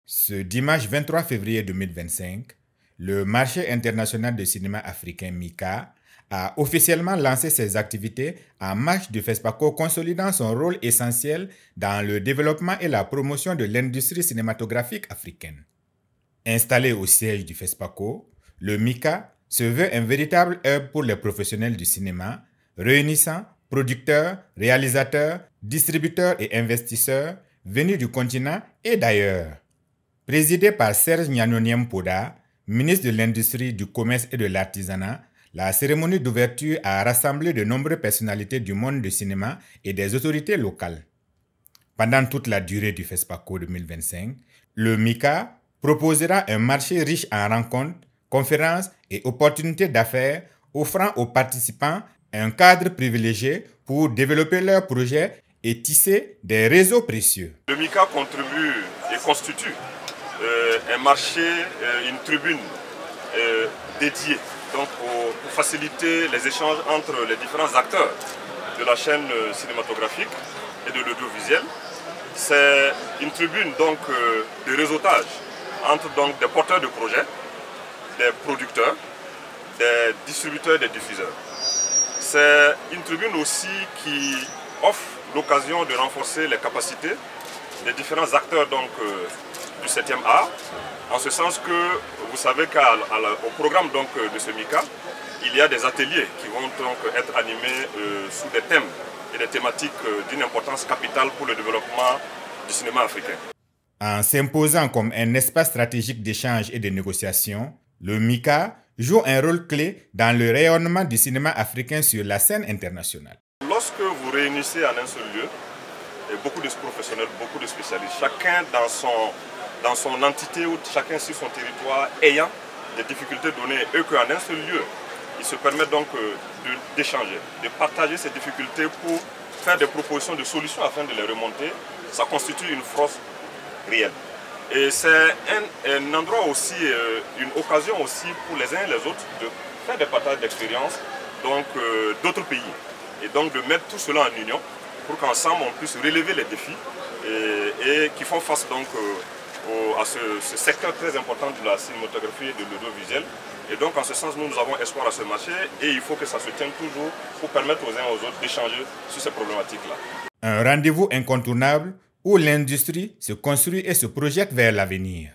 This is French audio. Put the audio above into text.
Ce dimanche 23 février 2025, le marché international de cinéma africain MICA a officiellement lancé ses activités en marge du FESPACO, consolidant son rôle essentiel dans le développement et la promotion de l'industrie cinématographique africaine. Installé au siège du FESPACO, le MICA se veut un véritable hub pour les professionnels du cinéma, réunissant producteurs, réalisateurs, distributeurs et investisseurs venus du continent et d'ailleurs. Présidé par Serge Gnanoniem Poda, ministre de l'Industrie, du Commerce et de l'Artisanat, la cérémonie d'ouverture a rassemblé de nombreuses personnalités du monde du cinéma et des autorités locales. Pendant toute la durée du FESPACO 2025, le MICA proposera un marché riche en rencontres, conférences et opportunités d'affaires, offrant aux participants un cadre privilégié pour développer leurs projets et tisser des réseaux précieux. Le MICA contribue et constitue un marché, une tribune dédiée donc, pour faciliter les échanges entre les différents acteurs de la chaîne cinématographique et de l'audiovisuel. C'est une tribune donc, de réseautage entre donc, des porteurs de projets, des producteurs, des distributeurs et des diffuseurs. C'est une tribune aussi qui offre l'occasion de renforcer les capacités des différents acteurs donc, du 7e art, en ce sens que vous savez qu'au programme donc, de ce MICA, il y a des ateliers qui vont donc être animés sous des thèmes et des thématiques d'une importance capitale pour le développement du cinéma africain. En s'imposant comme un espace stratégique d'échange et de négociation, le MICA joue un rôle clé dans le rayonnement du cinéma africain sur la scène internationale. Lorsque vous réunissez en un seul lieu, beaucoup de professionnels, beaucoup de spécialistes, chacun dans son entité ou chacun sur son territoire ayant des difficultés données et qu'en un seul lieu, il se permet donc d'échanger, de partager ces difficultés pour faire des propositions de solutions afin de les remonter, ça constitue une force réelle. Et c'est un endroit aussi, une occasion aussi pour les uns et les autres de faire des partages d'expériences d'autres pays et donc de mettre tout cela en union pour qu'ensemble on puisse relever les défis et qui font face donc à ce secteur très important de la cinématographie et de l'audiovisuel. Et donc en ce sens nous avons espoir à ce marché et il faut que ça se tienne toujours pour permettre aux uns et aux autres d'échanger sur ces problématiques-là. Un rendez-vous incontournable où l'industrie se construit et se projette vers l'avenir.